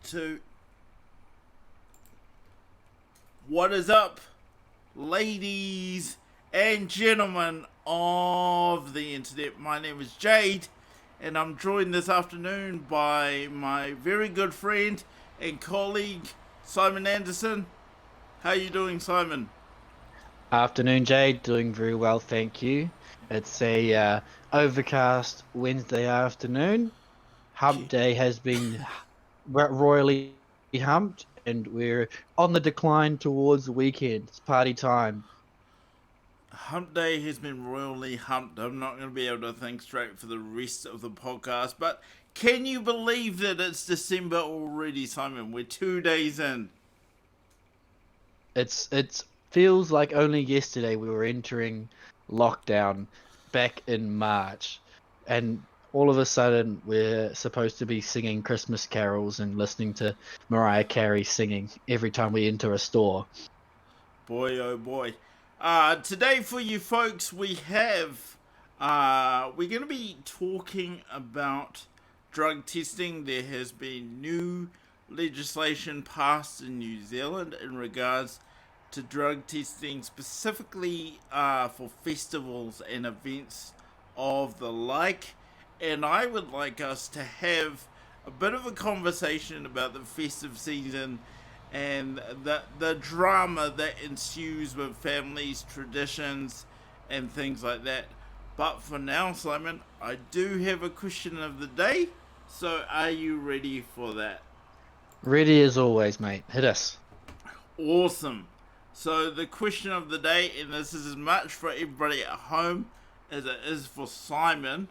2. What is up, ladies and gentlemen of the internet? My name is Jade, and I'm joined this afternoon by my very good friend and colleague, Simon Anderson. How you doing, Simon? Afternoon, Jade. Doing very well, thank you. It's a overcast Wednesday afternoon. Hump Day has been royally humped, and we're on the decline towards the weekend. It's party time. Hump Day has been royally humped. I'm not going to be able to think straight for the rest of the podcast, but can you believe that it's December already, Simon? We're 2 days in. It's feels like only yesterday we were entering lockdown back in March, and all of a sudden we're supposed to be singing Christmas carols and listening to Mariah Carey singing every time we enter a store. Boy, oh boy. Today for you folks, we're going to be talking about drug testing. There has been new legislation passed in New Zealand in regards to drug testing, specifically for festivals and events of the like. And I would like us to have a bit of a conversation about the festive season and the drama that ensues with families, traditions, and things like that. But for now, Simon, I do have a question of the day. So, are you ready for that? Ready as always, mate. Hit us. Awesome. So, the question of the day, and this is as much for everybody at home as it is for Simon.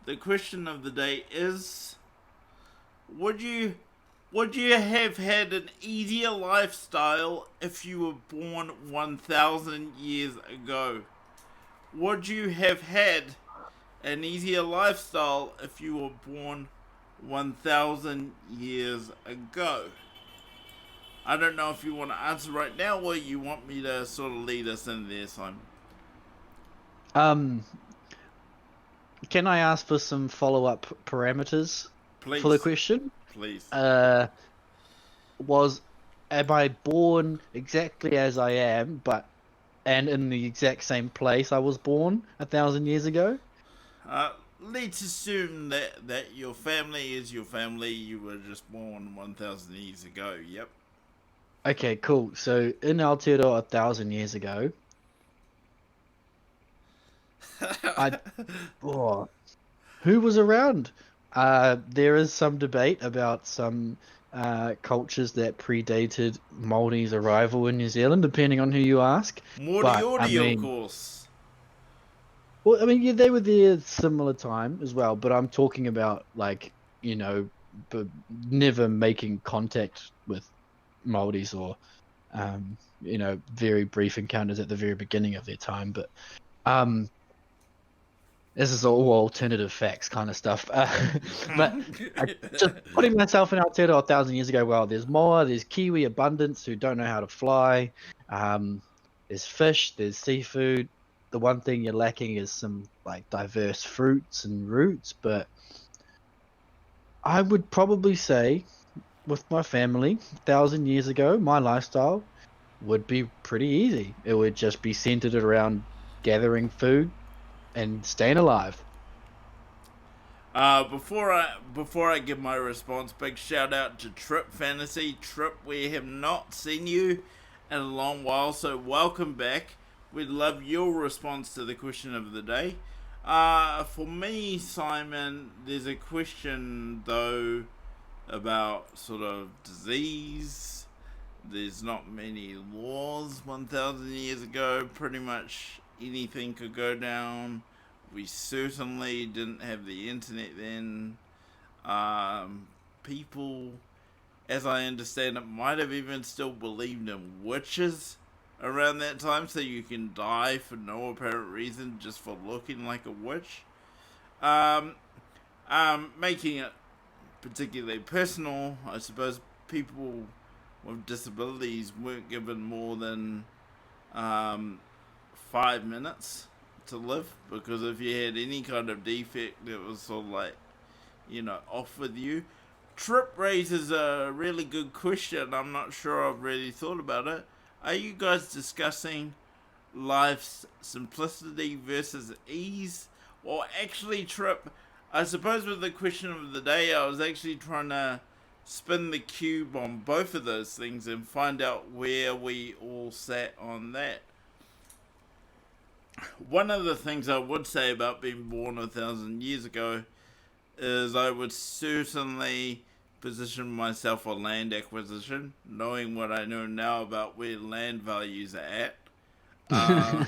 The question of the day is: Would you have had an easier lifestyle if you were born 1,000 years ago? Would you have had an easier lifestyle if you were born 1,000 years ago? I don't know if you want to answer right now or you want me to sort of lead us in there, Simon. Um, can I ask for some follow-up parameters for the Please, question? please. Uh, was am I born exactly as I am, and in the exact same place I was born 1,000 years ago? Let's assume that your family is your family. You were just born 1,000 years ago. Yep. Okay, cool. So in Aotearoa 1,000 years ago, I oh, who was around? There is some debate about some cultures that predated Māori's arrival in New Zealand, depending on who you ask. But I Moriori, of mean, course. well, I mean, yeah, they were there similar time as well. But I'm talking about like, you know, but never making contact with Māoris or very brief encounters at the very beginning of their time. But um, this is all alternative facts kind of stuff. But I, just putting myself in Aotearoa 1,000 years ago, well, there's moa, there's Kiwi abundance who don't know how to fly. Um, there's fish, there's seafood. The one thing you're lacking is some like diverse fruits and roots. But I would probably say with my family 1,000 years ago, my lifestyle would be pretty easy. It would just be centered around gathering food and staying alive. Before I give my response, big shout out to Trip Fantasy. Trip, we have not seen you in a long while, so welcome back. We'd love your response to the question of the day. For me, Simon, there's a question though about sort of disease. There's not many laws 1,000 years ago. Pretty much anything could go down. We certainly didn't have the internet then. People, as I understand it, might have even still believed in witches around that time, so you can die for no apparent reason just for looking like a witch. Um, Making it particularly personal, I suppose people with disabilities weren't given more than um, 5 minutes to live, because if you had any kind of defect that was sort of like, off with you. Trip raises a really good question. I'm not sure I've really thought about it. Are you guys discussing life's simplicity versus ease? Or actually, Trip, I suppose with the question of the day, I was actually trying to spin the cube on both of those things and find out where we all sat on that. One of the things I would say about being born 1,000 years ago is I would certainly position myself for land acquisition, knowing what I know now about where land values are at. Uh,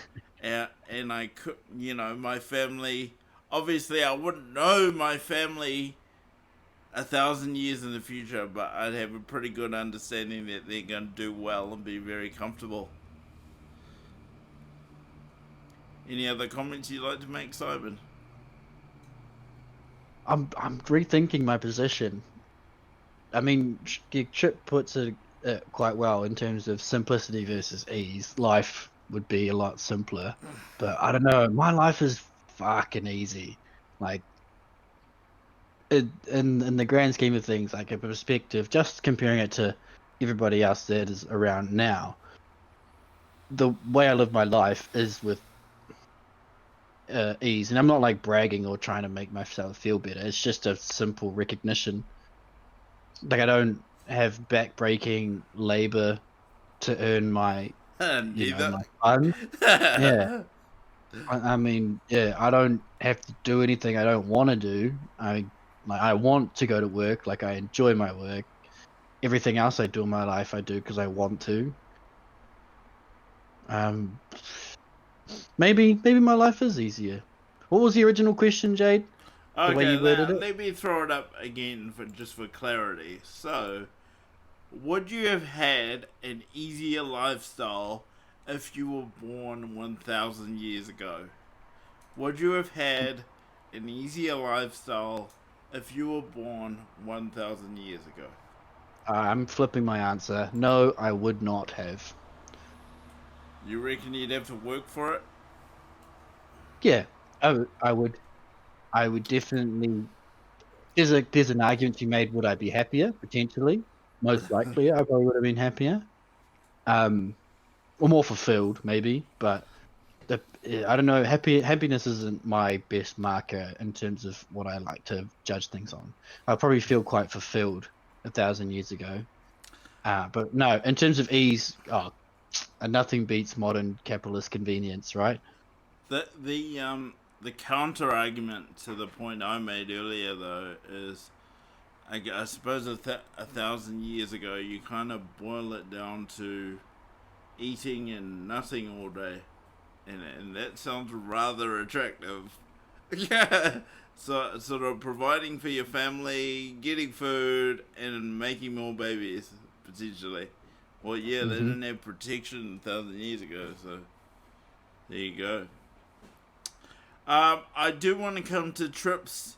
and I could, my family. Obviously, I wouldn't know my family 1,000 years in the future, but I'd have a pretty good understanding that they're going to do well and be very comfortable. Any other comments you'd like to make, Simon? I'm rethinking my position. I mean, Chip puts it quite well in terms of simplicity versus ease. Life would be a lot simpler, but I don't know. My life is fucking easy. Like, in the grand scheme of things, like a perspective, just comparing it to everybody else that is around now. The way I live my life is with ease, and I'm not like bragging or trying to make myself feel better. It's just a simple recognition. Like I don't have backbreaking labor to earn my, Neither. my funds. Yeah, I mean, yeah, I don't have to do anything I don't want to do. I want to go to work. Like I enjoy my work. Everything else I do in my life, I do because I want to. Um, maybe my life is easier. What was the original question, Jade? The way Okay, you worded now it? let me throw it up again for clarity. So, would you have had an easier lifestyle if you were born 1,000 years ago? Would you have had an easier lifestyle if you were born 1,000 years ago? I'm flipping my answer. No, I would not have. You reckon you'd have to work for it? Yeah, I would. I would definitely. There's an argument to be made. Would I be happier? Potentially. Most likely, I probably would have been happier. Um, or more fulfilled, maybe. But I don't know. Happiness isn't my best marker in terms of what I like to judge things on. I probably feel quite fulfilled 1,000 years ago. But no, in terms of ease, nothing beats modern capitalist convenience, right? The counter argument to the point I made earlier, though, is I suppose 1,000 years ago you kind of boil it down to eating and nothing all day, and that sounds rather attractive. Yeah, so sort of providing for your family, getting food, and making more babies potentially. Well, yeah, they Hmm. didn't have protection 1,000 years ago, so there you go. I do want to come to Trip's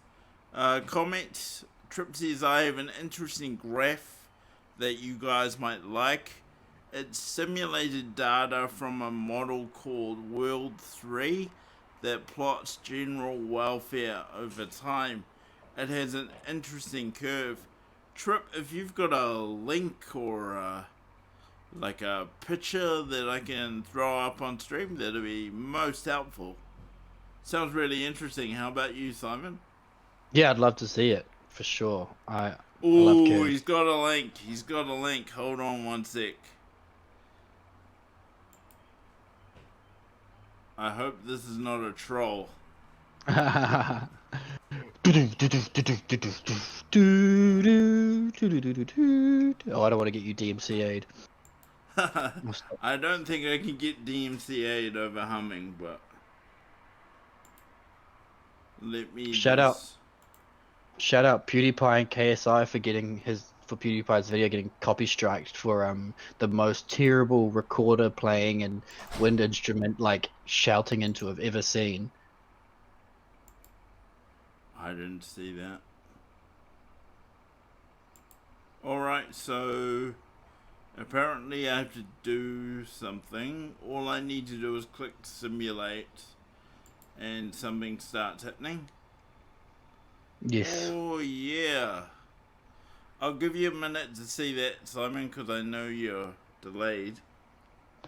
comment. Trip says I have an interesting graph that you guys might like. It's simulated data from a model called World 3 that plots general welfare over time. It has an interesting curve. Trip, if you've got a link or like a picture that I can throw up on stream, that'd be most helpful. Sounds really interesting. How about you, Simon? Yeah, I'd love to see it for sure. I love Ooh, curves. he's got a link. He's got a link. Hold on one sec. I hope this is not a troll. Oh, I don't want to get you DMCA'd. I don't think I can get DMCA'd over humming, but let me Shout out, just. shout out PewDiePie and KSI for PewDiePie's video getting copy striked for the most terrible recorder playing and wind instrument like shouting into I've ever seen. I didn't see that. Alright, so apparently I have to do something. All I need to do is click simulate and something starts happening. Yes. Oh, yeah. I'll give you a minute to see that, Simon, because I know you're delayed.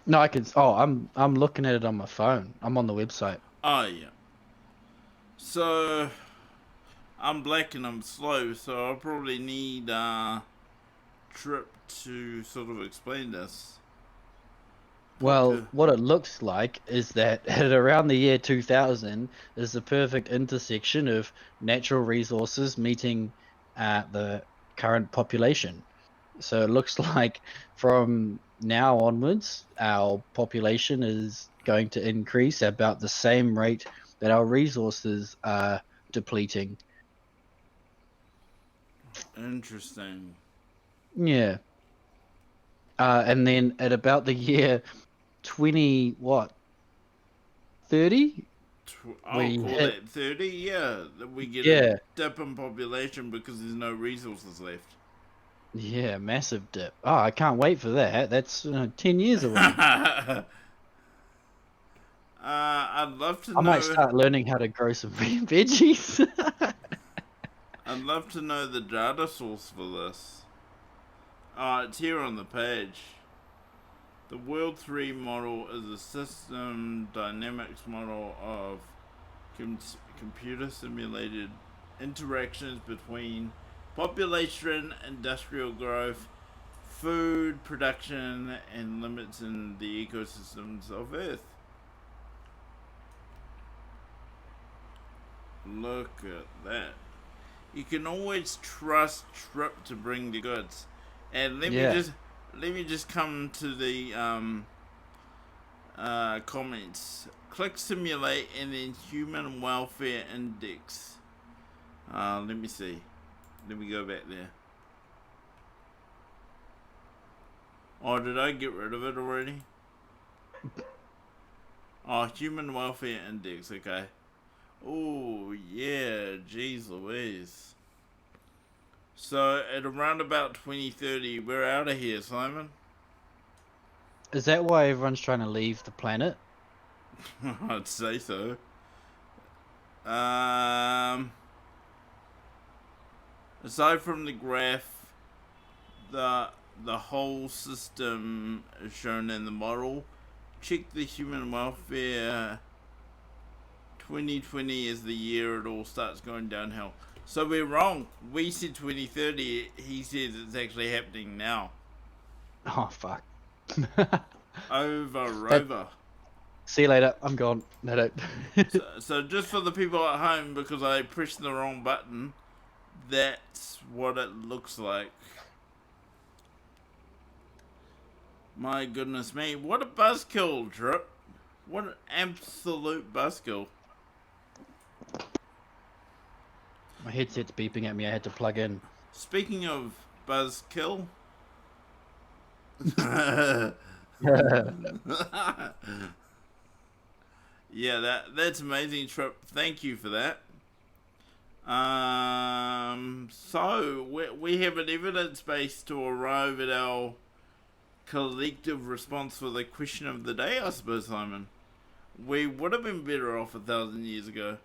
No, I can. Oh, I'm looking at it on my phone. I'm on the website. Oh, yeah. So, I'm black and I'm slow, so I'll probably need Trip to sort of explain this. Well, what it looks like is that at around the year 2000 is the perfect intersection of natural resources meeting the current population. So it looks like from now onwards, our population is going to increase at about the same rate that our resources are depleting. Interesting. Yeah. And then at about the year 20, what, 30? I'll We call hit, that 30, yeah. That we get a yeah, dip in population because there's no resources left. yeah, massive dip. Oh, I can't wait for that. That's 10 years away. I'd love to I might know. start learning how to grow some veggies. I'd love to know the data source for this. It's here on the page. The World 3 model is a system dynamics model of computer simulated interactions between population, industrial growth, food production, and limits in the ecosystems of Earth. Look at that. You can always trust Trip to bring the goods. And Yeah. let me just come to the comments. Click simulate and then human welfare index. Let me see. Let me go back there. Oh, did I get rid of it already? Oh, human welfare index. Okay. Oh, yeah. Jeez Louise. So, at around about 2030, we're out of here, Simon. Is that why everyone's trying to leave the planet? I'd say so. Aside from the graph, the whole system is shown in the model. Check the human welfare. 2020 is the year it all starts going downhill. So we're wrong. We said 2030. He says it's actually happening now. Oh, fuck. Over. See you later. I'm gone. No. So just for the people at home, because I pressed the wrong button, that's what it looks like. My goodness me. What a buzzkill, Drip. What an absolute buzzkill. My headset's beeping at me. I had to plug in. Speaking of buzzkill. Yeah, that's amazing, Trip. Thank you for that. So we have an evidence base to arrive at our collective response for the question of the day, I suppose, Simon. We would have been better off 1,000 years ago.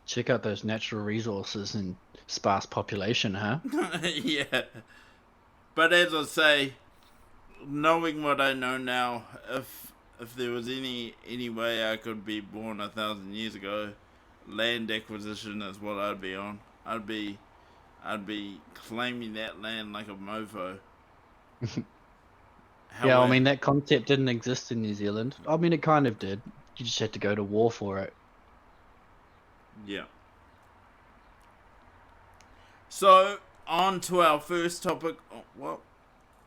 Check out those natural resources and sparse population, huh? Yeah. But as I say, knowing what I know now, if there was any way I could be born 1,000 years ago, land acquisition is what I'd be on. I'd be claiming that land like a mofo. Yeah, I mean, that concept didn't exist in New Zealand. I mean, it kind of did. You just had to go to war for it. Yeah. So, on to our first topic. Well,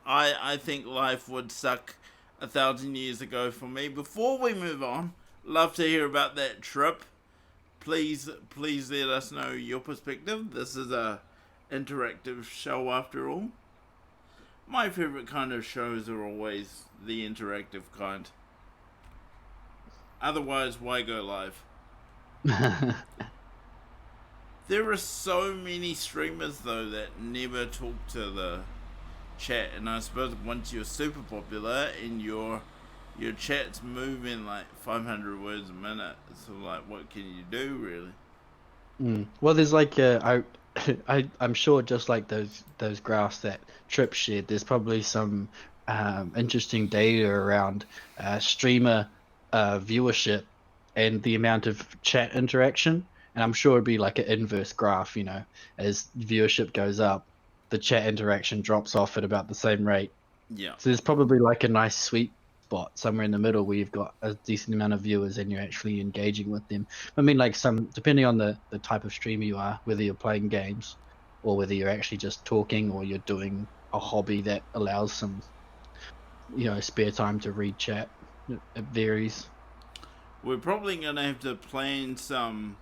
I think life would suck 1,000 years ago for me. Before we move on, love to hear about that Trip. Please let us know your perspective. This is a interactive show after all. My favorite kind of shows are always the interactive kind. Otherwise, why go live? There are so many streamers though that never talk to the chat, and I suppose once you're super popular and your chat's moving like 500 words a minute, so like what can you do really? Well, there's like I'm sure just like those graphs that Trip shared, there's probably some interesting data around streamer viewership and the amount of chat interaction. And I'm sure it'd be like an inverse graph, as viewership goes up, the chat interaction drops off at about the same rate. Yeah. So there's probably like a nice sweet spot somewhere in the middle where you've got a decent amount of viewers and you're actually engaging with them. I mean, like depending on the type of streamer you are, whether you're playing games or whether you're actually just talking or you're doing a hobby that allows some, spare time to read chat. It varies. We're probably gonna have to plan some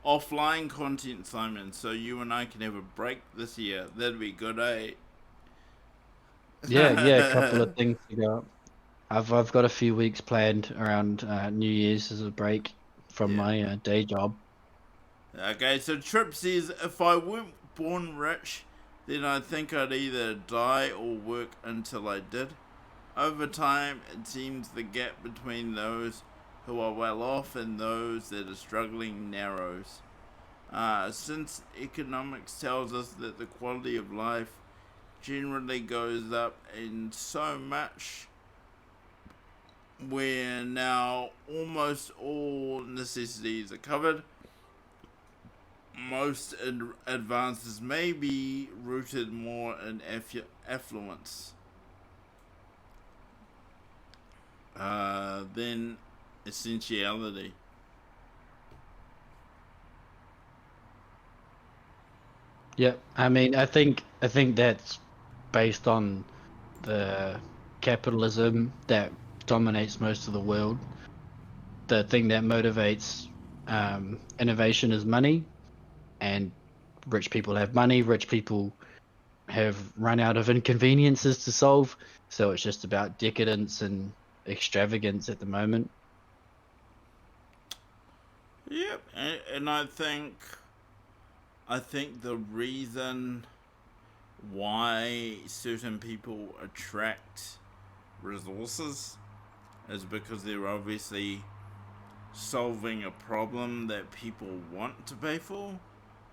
offline content, Simon, so you and I can have a break this year. That'd be good, eh? Yeah, a couple of things to go up. I've got a few weeks planned around New Year's as a break from Yeah. my day job. Okay, so Trip says if I weren't born rich, then I think I'd either die or work until I did. Over time, it seems the gap between those who are well off and those that are struggling narrows. Since economics tells us that the quality of life generally goes up in so much, where now almost all necessities are covered, most advances may be rooted more in affluence than essentiality. Yeah, I mean, I think that's based on the capitalism that dominates most of the world. The thing that motivates innovation is money, and rich people have money. Rich people have run out of inconveniences to solve, so it's just about decadence and extravagance at the moment. Yep, and I think the reason why certain people attract resources is because they're obviously solving a problem that people want to pay for.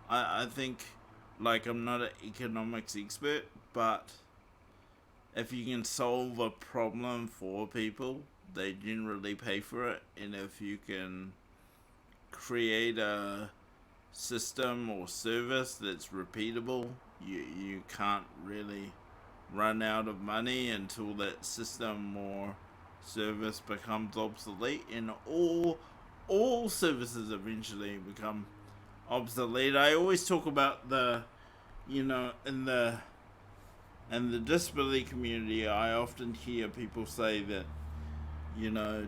I think, like, I'm not an economics expert, but if you can solve a problem for people, they generally pay for it. And if you can create a system or service that's repeatable, you can't really run out of money until that system or service becomes obsolete, and all services eventually become obsolete. I always talk about the in the disability community. I often hear people say that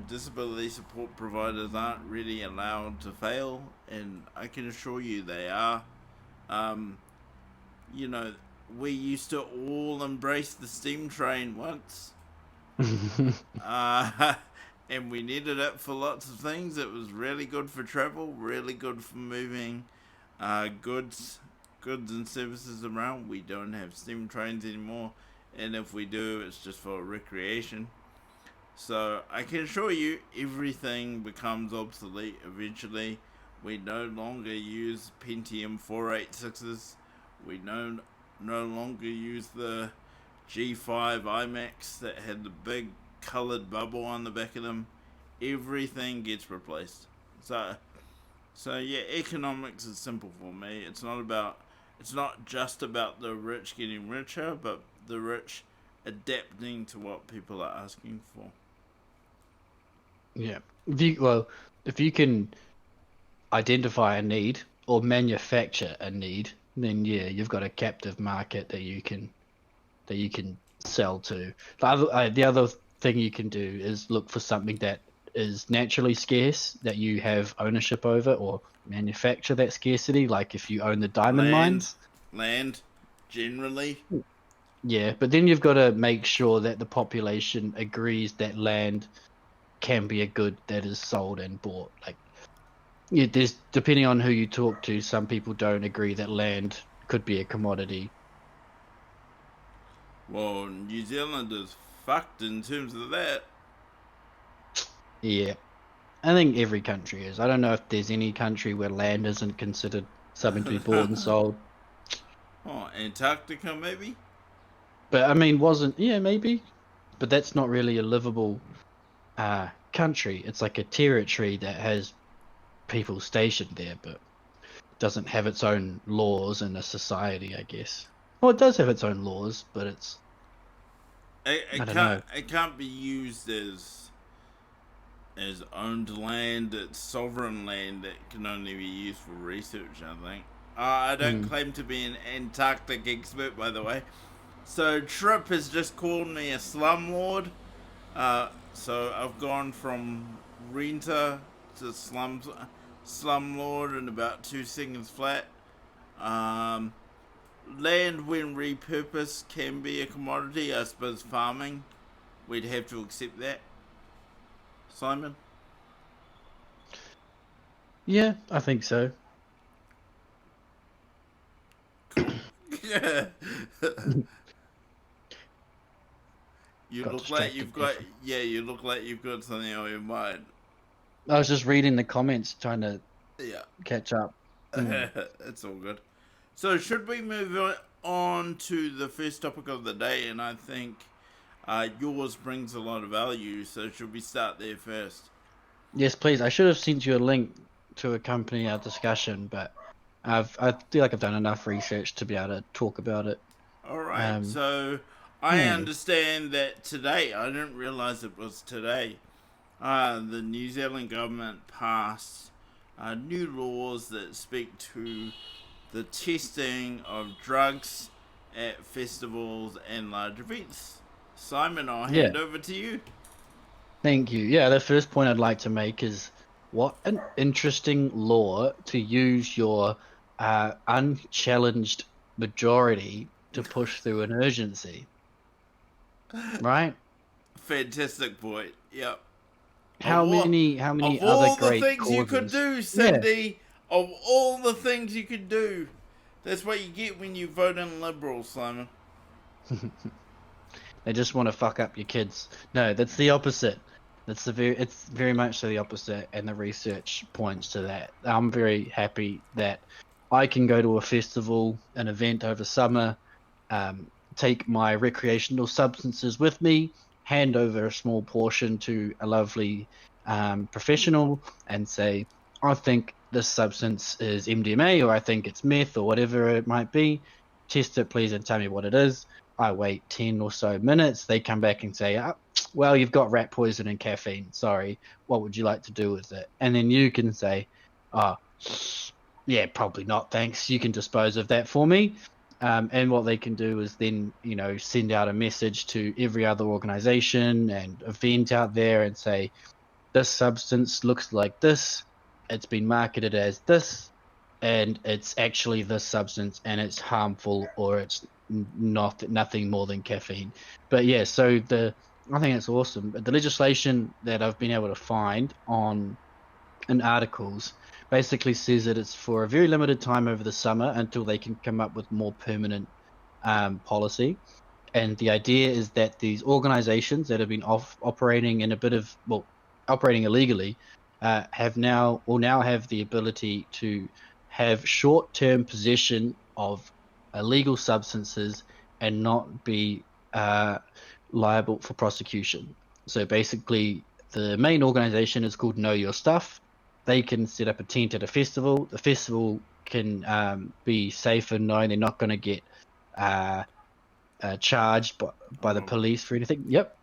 disability support providers aren't really allowed to fail, and I can assure you they are. Um, you know, we used to all embrace the steam train once, uh, and we needed it for lots of things. It was really good for travel, really good for moving goods and services around. We don't have steam trains anymore, and if we do, it's just for recreation. So I can assure you, everything becomes obsolete eventually. We no longer use Pentium 486s. We no longer use the G5 iMacs that had the big colored bubble on the back of them. Everything gets replaced. So yeah, economics is simple for me. It's not just about the rich getting richer, but the rich adapting to what people are asking for. Yeah. If you can identify a need or manufacture a need, then yeah, you've got a captive market that you can sell to. The other thing you can do is look for something that is naturally scarce that you have ownership over or manufacture that scarcity. Like if you own the diamond Land, mines, land, generally. yeah, but then you've got to make sure that the population agrees that land can be a good that is sold and bought. Like, yeah, there's depending on who you talk to, some people don't agree that land could be a commodity. Well, New Zealand is fucked in terms of that. Yeah. I think every country is. I don't know if there's any country where land isn't considered something to be bought and sold. Oh, Antarctica maybe? But I mean, wasn't yeah maybe, but that's not really a livable country. It's like a territory that has people stationed there, but doesn't have its own laws and a society, I guess. Well, it does have its own laws, but it's I don't know. It can't be used as owned land. It's sovereign land that can only be used for research, I think. I don't Hmm. claim to be an Antarctic expert, by the way. So Trip has just called me a slumlord. So I've gone from renter to slumlord in about 2 seconds flat. Um, Land, when repurposed, can be a commodity. I suppose farming, we'd have to accept that. Simon? Yeah, I think so. Cool. Yeah. You Got look like distracted you've there got, yeah, you look like you've got something on your mind. I was just reading the comments, trying to Yeah. catch up. Mm. It's all good. So, should we move on to the first topic of the day? And I think yours brings a lot of value, so should we start there first? Yes, please. I should have sent you a link to accompany our discussion, but I feel like I've done enough research to be able to talk about it. Alright, Um, so I hmm. understand that today, I didn't realize it was today, the New Zealand government passed new laws that speak to the testing of drugs at festivals and large events. Simon, I'll Yeah, hand over to you. thank you. Yeah, the first point I'd like to make is what an interesting law to use your unchallenged majority to push through an urgency, right? Fantastic point. Yep. Of How all, many of other all the great things you could causes? do, Yeah. Cindy, of all the things you could do, that's what you get when you vote in Liberal, Simon. They just want to fuck up your kids. No, that's the opposite. It's very much so the opposite, and the research points to that. I'm very happy that I can go to a festival, an event over summer, take my recreational substances with me, hand over a small portion to a lovely professional, and say, I think this substance is MDMA, or I think it's meth, or whatever it might be. Test it, please, and tell me what it is. I wait 10 or so minutes. They come back and say, well, you've got rat poison and caffeine. Sorry. What would you like to do with it? And then you can say, oh, yeah, probably not. Thanks. You can dispose of that for me. And what they can do is then, send out a message to every other organization and event out there and say, this substance looks like this. It's been marketed as this, and it's actually this substance, and it's harmful, or it's nothing more than caffeine. But yeah, so I think it's awesome. But the legislation that I've been able to find on in articles basically says that it's for a very limited time over the summer until they can come up with more permanent policy. And the idea is that these organizations that have been operating in a bit of, well, operating illegally, will now have the ability to have short-term possession of illegal substances and not be liable for prosecution. So basically, the main organization is called Know Your Stuff. They can set up a tent at a festival. The festival can be safe and knowing they're not going to get charged by the Oh. police for anything. Yep.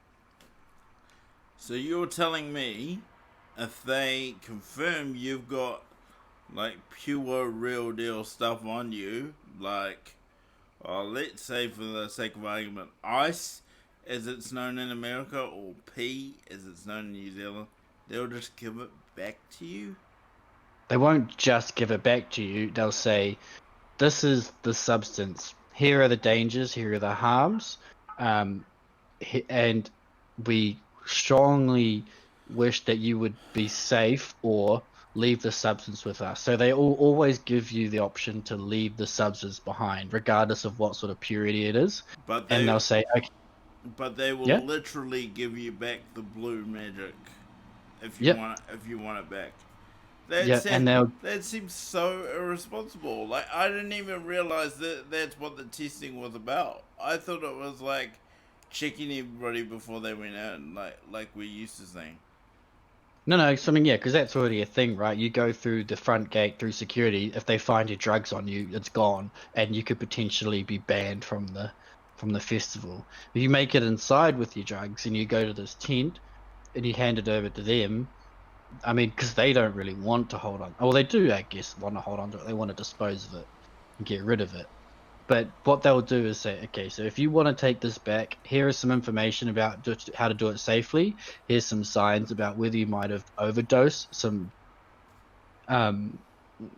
So you're telling me if they confirm you've got like pure real deal stuff on you, like, let's say for the sake of argument, ice, as it's known in America, or P, as it's known in New Zealand, they'll just give it back to you? They won't just give it back to you. They'll say, this is the substance. Here are the dangers. Here are the harms. Um, and we strongly wish that you would be safe or leave the substance with us. So they always give you the option to leave the substance behind, regardless of what sort of purity it is. But And they, they'll say, okay, but they will yeah, literally give you back the blue magic. Yep. if you want it back. Yeah, and they'll That seems so irresponsible. Like I didn't even realize that that's what the testing was about. I thought it was like checking everybody before they went in, like we used to saying. no. So I mean, yeah, because that's already a thing, right? You go through the front gate through security. If they find your drugs on you, it's gone, and you could potentially be banned from the festival. If you make it inside with your drugs and you go to this tent and you hand it over to them, I mean, because they don't really want to hold on. Oh, well, they do, I guess, want to hold on to it. They want to dispose of it and get rid of it. But what they'll do is say, okay, so if you want to take this back, here is some information about how to do it safely. Here's some signs about whether you might have overdosed, um,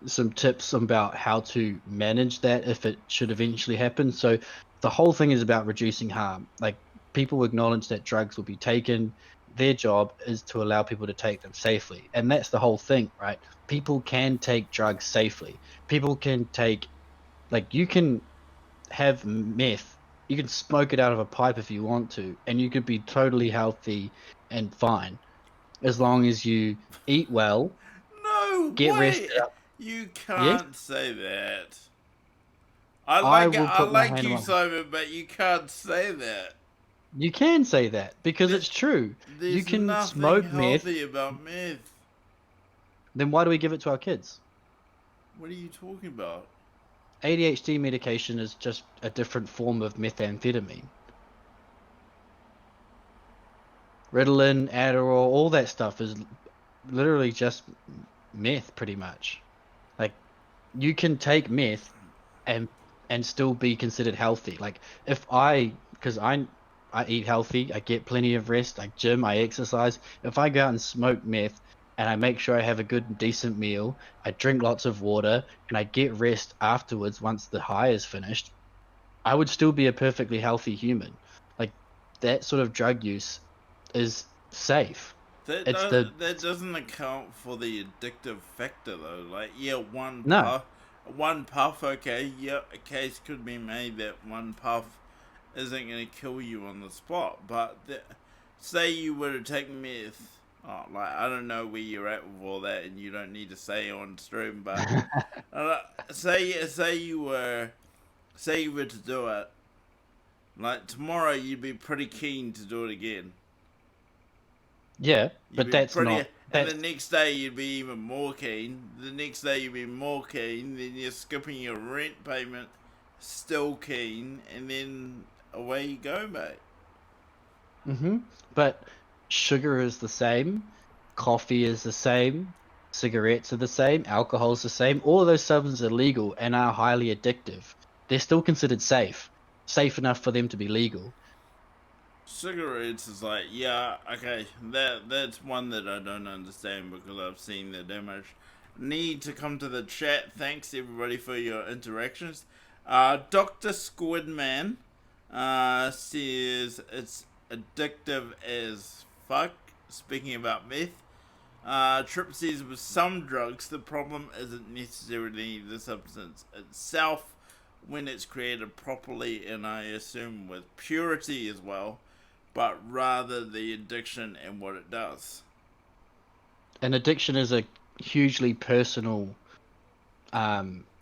some tips about how to manage that if it should eventually happen. So the whole thing is about reducing harm. Like people acknowledge that drugs will be taken. Their job is to allow people to take them safely. And that's the whole thing, right? People can take drugs safely. People can take, like, you can have meth, you can smoke it out of a pipe if you want to, and you could be totally healthy and fine as long as you eat well, No get way! rested up. You Yes, can't say that. I will I put my like hand you, on. Simon, but you can't say that. You can say that because There, it's true. You there's can nothing smoke meth. healthy about meth. Then why do we give it to our kids? What are you talking about? ADHD medication is just a different form of methamphetamine. Ritalin, Adderall, all that stuff is literally just meth, pretty much. Like you can take meth and still be considered healthy. Like if because I eat healthy, I get plenty of rest, I gym, I exercise. If I go out and smoke meth and I make sure I have a good decent meal, I drink lots of water, and I get rest afterwards once the high is finished, I would still be a perfectly healthy human. Like that sort of drug use is safe. It's the That doesn't account for the addictive factor though. Like yeah, no. one puff. Okay, yeah, a case could be made that one puff isn't going to kill you on the spot. But say you were to take meth. Oh, like I don't know where you're at with all that, and you don't need to say on stream. But say you were to do it. Like tomorrow, you'd be pretty keen to do it again. Yeah, You'd but be that's pretty, not and the that's next day you'd be even more keen. The next day you'd be more keen. Then you're skipping your rent payment, still keen, and then away you go, mate. but sugar is the same, coffee is the same, cigarettes are the same, alcohol's the same. All of those substances are legal and are highly addictive. They're still considered safe enough for them to be legal. Cigarettes is like, yeah, okay, that's one that I don't understand because I've seen the damage. Need to come to the chat. Thanks everybody for your interactions. Dr. Squidman says it's addictive as fuck. Speaking about meth. Trip says with some drugs, the problem isn't necessarily the substance itself when it's created properly, and I assume with purity as well, but rather the addiction and what it does. And addiction is a hugely personal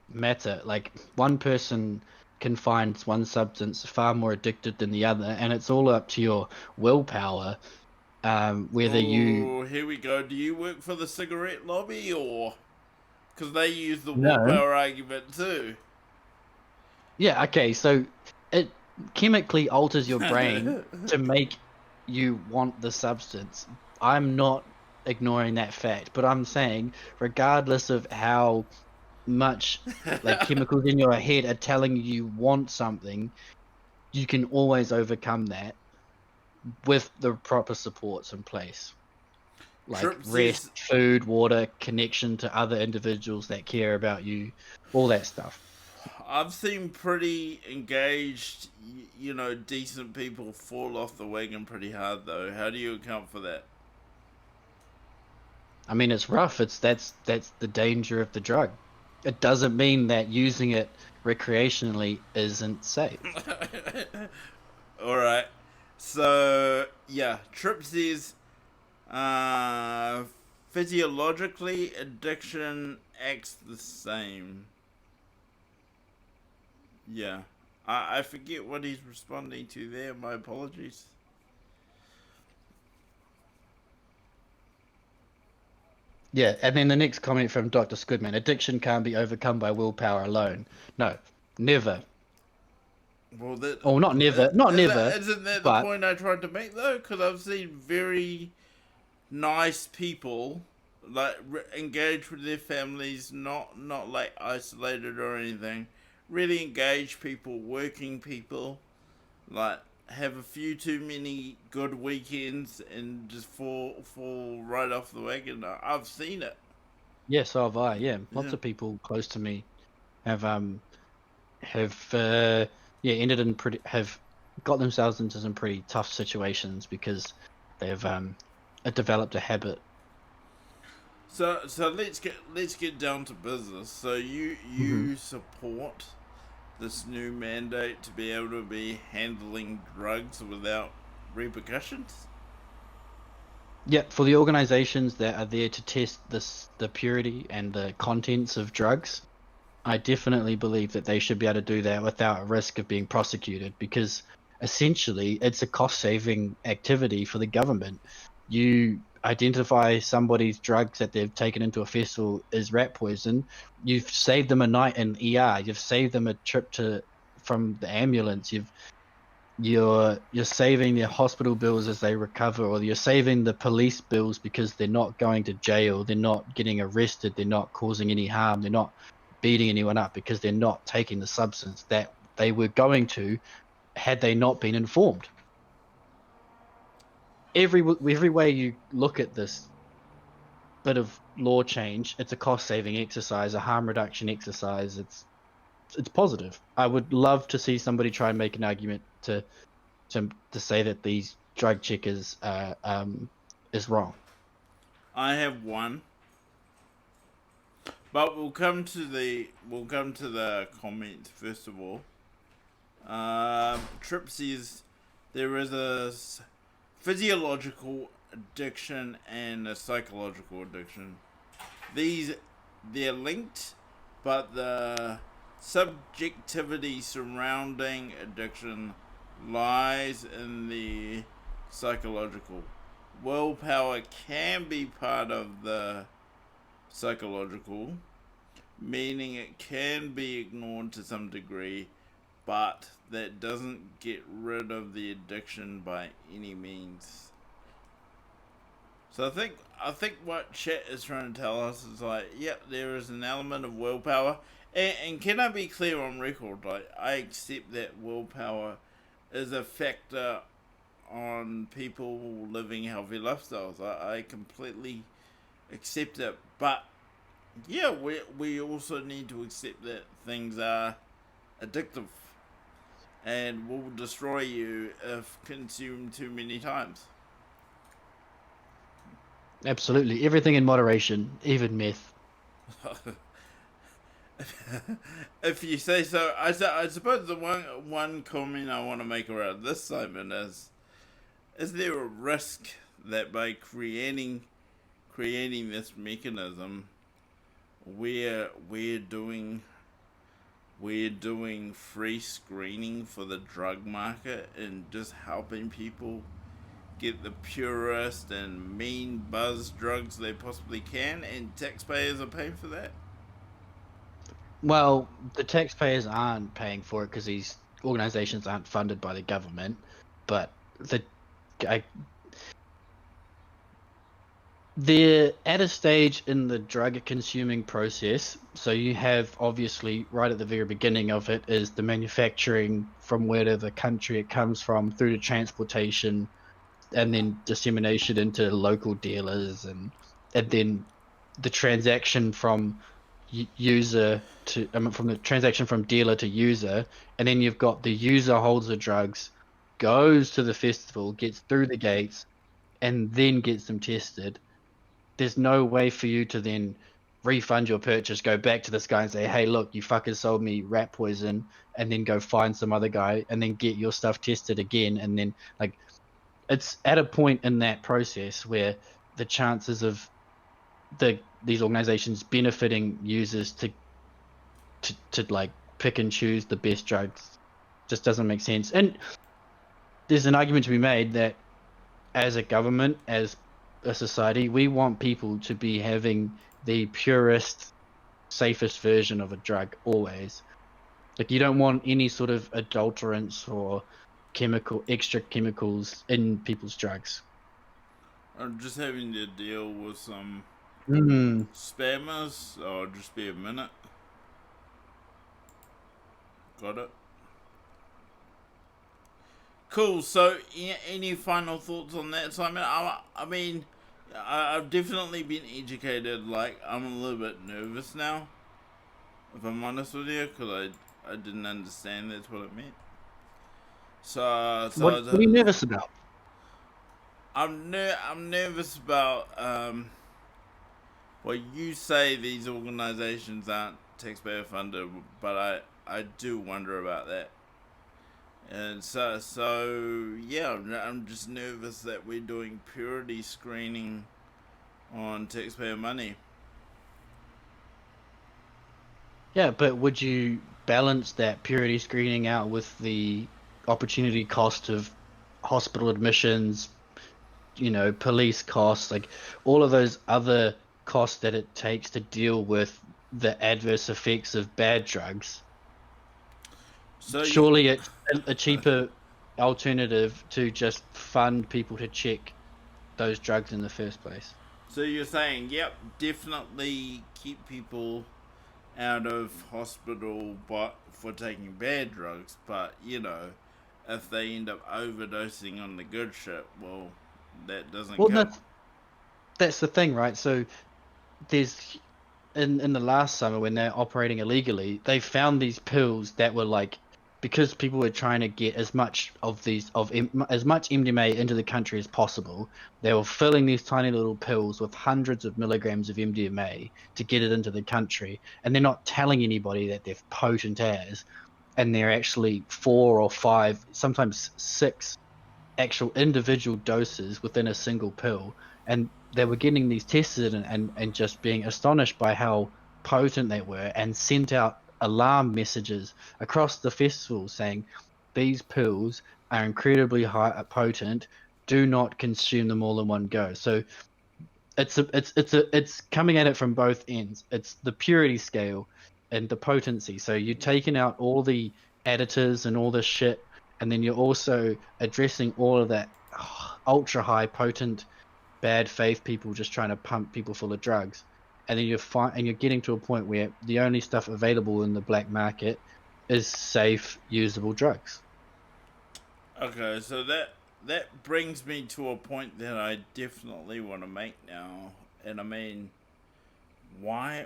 matter. Like one person can find one substance far more addicted than the other, and it's all up to your willpower. Whether you Oh, here we go. Do you work for the cigarette lobby or? Because they use the no, willpower argument too. yeah, okay, so it chemically alters your brain to make you want the substance. I'm not ignoring that fact, but I'm saying, regardless of how much like chemicals in your head are telling you want something, you can always overcome that with the proper supports in place. Like Trip rest, says food, water, connection to other individuals that care about you, all that stuff. I've seen pretty engaged, decent people fall off the wagon pretty hard though. How do you account for that? I mean, it's rough. That's the danger of the drug. It doesn't mean that using it recreationally isn't safe. All right. So yeah, Trip says Uh, Physiologically, addiction acts the same. Yeah. I forget what he's responding to there. My apologies. Yeah, and then the next comment from Dr. Squidman: addiction can't be overcome by willpower alone. No, never. Well, that Or not never, not never, isn't that the but point I tried to make though? Because I've seen very nice people like engage with their families, not like isolated or anything. Really engaged people, working people, like have a few too many good weekends and just fall right off the wagon. I've seen it. yeah, so have I. Yeah, lots Yeah. of people close to me have yeah ended in pretty have got themselves into some pretty tough situations because they've developed a habit. So let's get down to business. So you Hmm. you support this new mandate to be able to be handling drugs without repercussions? Yeah, for the organizations that are there to test the purity and the contents of drugs, I definitely believe that they should be able to do that without risk of being prosecuted because essentially it's a cost saving activity for the government. You identify somebody's drugs that they've taken into a festival is rat poison, you've saved them a night in ER, you've saved them a trip to from the ambulance, you're saving their hospital bills as they recover, or you're saving the police bills because they're not going to jail, they're not getting arrested, they're not causing any harm, they're not beating anyone up because they're not taking the substance that they were going to had they not been informed. Every way you look at this bit of law change, it's a cost saving exercise, a harm reduction exercise. It's positive. I would love to see somebody try and make an argument to say that these drug checkers is wrong. I have one, but we'll come to the comments first of all. Trip says there is a physiological addiction and a psychological addiction. These they're linked, but the subjectivity surrounding addiction lies in the psychological. Willpower can be part of the psychological, meaning it can be ignored to some degree, but that doesn't get rid of the addiction by any means. So I think what Chet is trying to tell us is like, yep, there is an element of willpower, and can I be clear on record? Like, I accept that willpower is a factor on people living healthy lifestyles. I completely accept it, but yeah, we also need to accept that things are addictive and will destroy you if consumed too many times. Absolutely, everything in moderation, even meth. If you say so, I suppose the one comment I want to make around this, Simon, is there a risk that by creating this mechanism, we're doing free screening for the drug market and just helping people get the purest and mean buzz drugs they possibly can, and taxpayers are paying for that? Well, the taxpayers aren't paying for it because these organizations aren't funded by the government, but I, they're at a stage in the drug consuming process. So you have obviously right at the very beginning of it is the manufacturing from where the country it comes from through to transportation and then dissemination into local dealers and then the transaction from user to from the transaction from dealer to user, and then you've got the user holds the drugs, goes to the festival, gets through the gates, and then gets them tested. There's no way for you to then refund your purchase, go back to this guy and say, hey, look, you fuckers sold me rat poison, and then go find some other guy and then get your stuff tested again. And then, like, it's at a point in that process where the chances of these organizations benefiting users to like pick and choose the best drugs just doesn't make sense. And there's an argument to be made that as a government, as a society, we want people to be having the purest, safest version of a drug always. Like, you don't want any sort of adulterants or extra chemicals in people's drugs. I'm just having to deal with some Mm. spammers. Oh, just be a minute. Got it. Cool. So, any final thoughts on that, Simon? I mean, I've definitely been educated. Like, I'm a little bit nervous now, if I'm honest with you, because I didn't understand that's what it meant. What are you nervous about? I'm nervous about well, you say these organizations aren't taxpayer funded, but I do wonder about that. And so yeah, I'm just nervous that we're doing purity screening on taxpayer money. Yeah, but would you balance that purity screening out with the opportunity cost of hospital admissions, police costs, like all of those other costs that it takes to deal with the adverse effects of bad drugs? So you, Surely it's a cheaper alternative to just fund people to check those drugs in the first place. so you're saying, yep, definitely keep people out of hospital, but for taking bad drugs. But if they end up overdosing on the good shit, well, that doesn't Well, count. that's the thing, right? So there's in the last summer when they're operating illegally, they found these pills that were like, because people were trying to get as much as much MDMA into the country as possible, they were filling these tiny little pills with hundreds of milligrams of MDMA to get it into the country, and they're not telling anybody that they're potent as, and they're actually 4 or 5, sometimes 6 actual individual doses within a single pill, and they were getting these tested and just being astonished by how potent they were, and sent out alarm messages across the festival saying these pills are incredibly high potent, do not consume them all in one go. So it's coming at it from both ends. It's the purity scale and the potency. So you're taking out all the additives and all this shit, and then you're also addressing all of that ultra high potent bad faith people just trying to pump people full of drugs. And then you're getting to a point where the only stuff available in the black market is safe, usable drugs. Okay, so that brings me to a point that I definitely want to make now, and I mean, why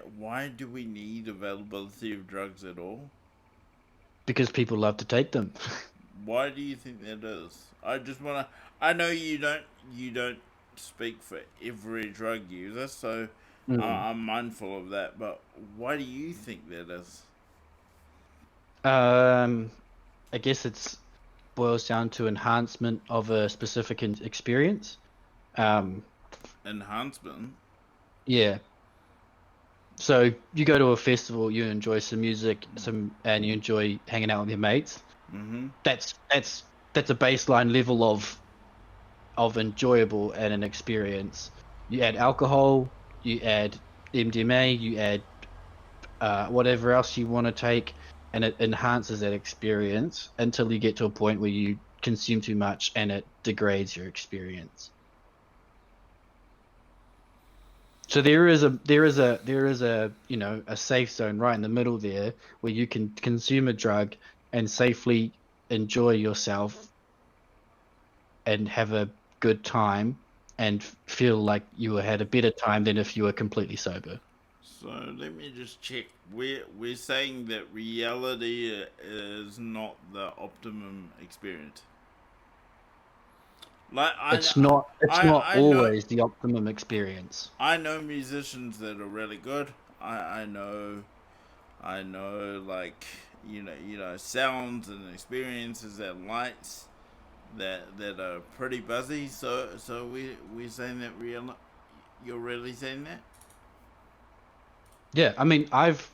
do we need availability of drugs at all? Because people love to take them. Why do you think that is? I just wanna. I know you don't speak for every drug user, so Mm. I'm mindful of that. But why do you think that is? Um, I guess it's boils down to enhancement of a specific experience. Um, Enhancement. yeah. So you go to a festival, you enjoy some music, and you enjoy hanging out with your mates. Mm-hmm. That's a baseline level of enjoyable and an experience. You add alcohol, you add MDMA, you add whatever else you want to take, and it enhances that experience until you get to a point where you consume too much and it degrades your experience. So there is a a safe zone right in the middle there where you can consume a drug and safely enjoy yourself and have a good time and feel like you had a better time than if you were completely sober. So let me just check. We're saying that reality is not the optimum experience. Like It's not I know always the optimum experience. I know musicians that are really good. I know like sounds and experiences and lights that are pretty buzzy. So we're saying that You're really saying that? Yeah, I mean, I've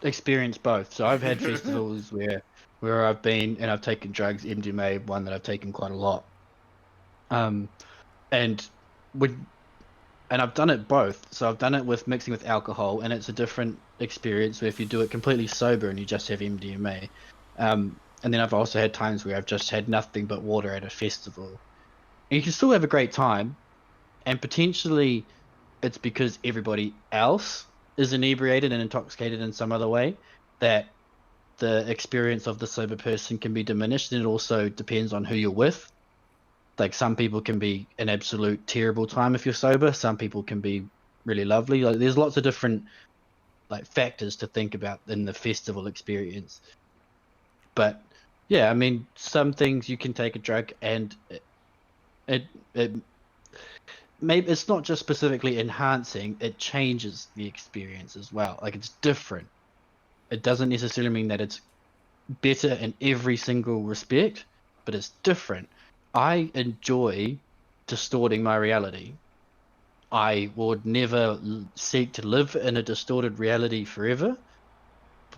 experienced both. So I've had festivals where I've been and I've taken drugs, MDMA, one that I've taken quite a lot. Um, and with and I've done it both. So I've done it with mixing with alcohol, and it's a different experience where if you do it completely sober and you just have MDMA. And then I've also had times where I've just had nothing but water at a festival. And you can still have a great time, and potentially it's because everybody else is inebriated and intoxicated in some other way that the experience of the sober person can be diminished. And it also depends on who you're with. Like some people can be an absolute terrible time if you're sober. Some people can be really lovely. Like there's lots of different like factors to think about in the festival experience. But yeah, I mean, some things you can take a drug and it maybe it's not just specifically enhancing, it changes the experience as well. Like it's different. It doesn't necessarily mean that it's better in every single respect, but it's different. I enjoy distorting my reality. I would never seek to live in a distorted reality forever,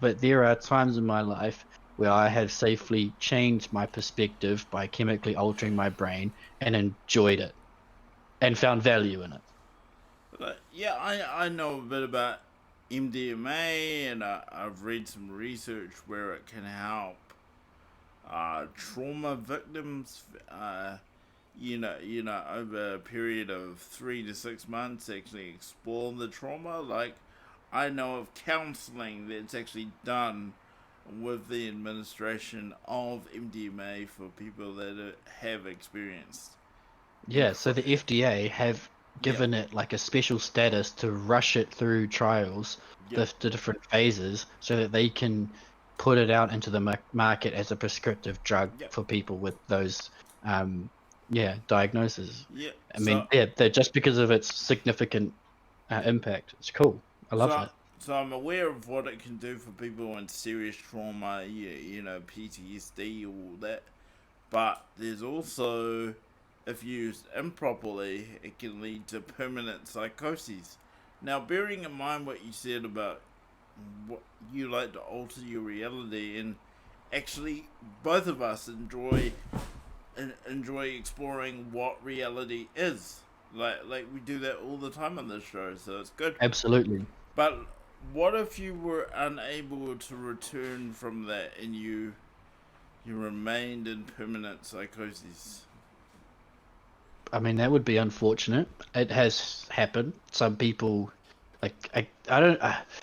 but there are times in my life where I have safely changed my perspective by chemically altering my brain and enjoyed it and found value in it. But yeah, I know a bit about MDMA, and I've read some research where it can help trauma victims. Over a period of 3 to 6 months, actually explore the trauma. Like, I know of counseling that's actually done with the administration of MDMA for people that have experienced. Yeah, so Incre- the FDA have yep, given it like a special status to rush it through trials, yep, the different phases, so that they can put it out into the market as a prescriptive drug yep, for people with those, yeah, diagnoses. yep. I mean, yeah, they're just because of its significant impact. It's cool. I love So, it. so I'm aware of what it can do for people in serious trauma, PTSD, all that. But there's also, if used improperly, it can lead to permanent psychoses. Now, bearing in mind what you said about what you like to alter your reality, and actually, both of us enjoy exploring what reality is. Like we do that all the time on this show, so it's good. Absolutely. But what if you were unable to return from that and you remained in permanent psychosis? I mean, that would be unfortunate. It has happened. Some people, like, I don't,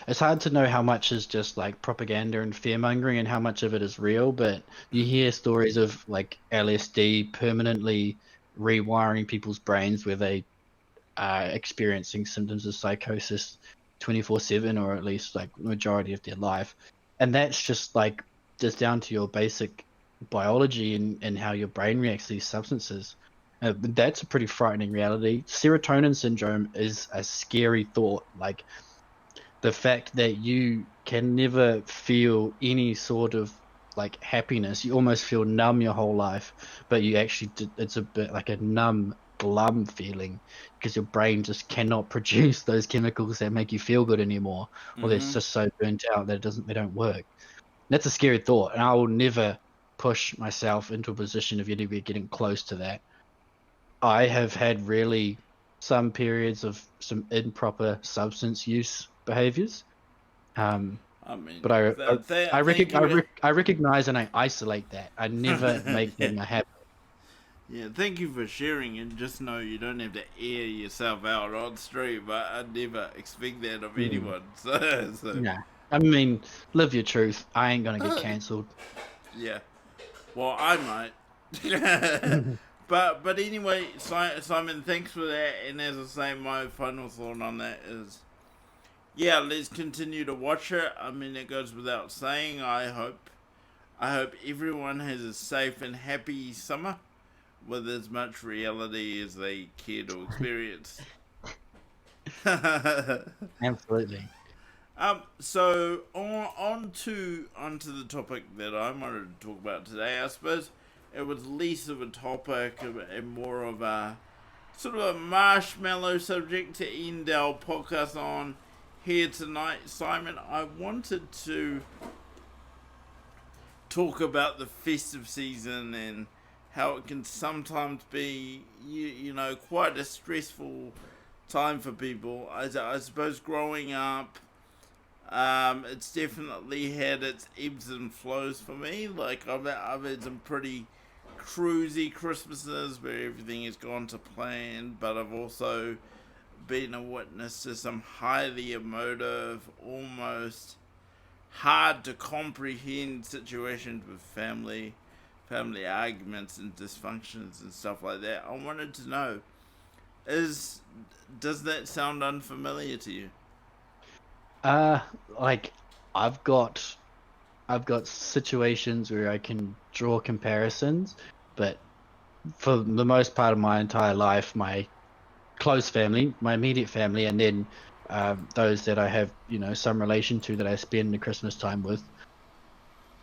it's hard to know how much is just like propaganda and fear mongering and how much of it is real, but you hear stories of like LSD permanently rewiring people's brains where they are experiencing symptoms of psychosis 24/7 or at least like majority of their life. And that's just like, just down to your basic biology and how your brain reacts to these substances. That's a pretty frightening reality. Serotonin syndrome is a scary thought. Like the fact that you can never feel any sort of like happiness, you almost feel numb your whole life, but you actually, it's a bit like a numb, glum feeling because your brain just cannot produce those chemicals that make you feel good anymore, or they're Mm-hmm. just so burnt out that they don't work. That's a scary thought, and I will never push myself into a position of anywhere getting close to that. I have had really some periods of some improper substance use behaviors. Um, I mean, but thank you. I recognize and I isolate that. I never make Yeah. them a habit. Yeah, thank you for sharing, and just know you don't have to air yourself out on stream. I'd never expect that of Mm, anyone. So yeah. I mean, live your truth. I ain't gonna get cancelled. yeah. Well, I might. But anyway, Simon, thanks for that. And as I say, my final thought on that is, yeah, let's continue to watch it. I mean, it goes without saying. I hope everyone has a safe and happy summer with as much reality as they care to experience. Absolutely. So onto the topic that I wanted to talk about today. I suppose it was less of a topic and more of a sort of a marshmallow subject to end our podcast on here tonight, Simon. I wanted to talk about the festive season and how it can sometimes be, you know, quite a stressful time for people. I suppose growing up, it's definitely had its ebbs and flows for me. Like I've had some pretty cruisy Christmases where everything has gone to plan, but I've also been a witness to some highly emotive, almost hard to comprehend situations with family arguments and dysfunctions and stuff like that. I wanted to know, is does that sound unfamiliar to you? Uh, like I've got I've got situations where I can draw comparisons, but for the most part of my entire life, my close family, my immediate family, and then those that I have, some relation to that I spend the Christmas time with,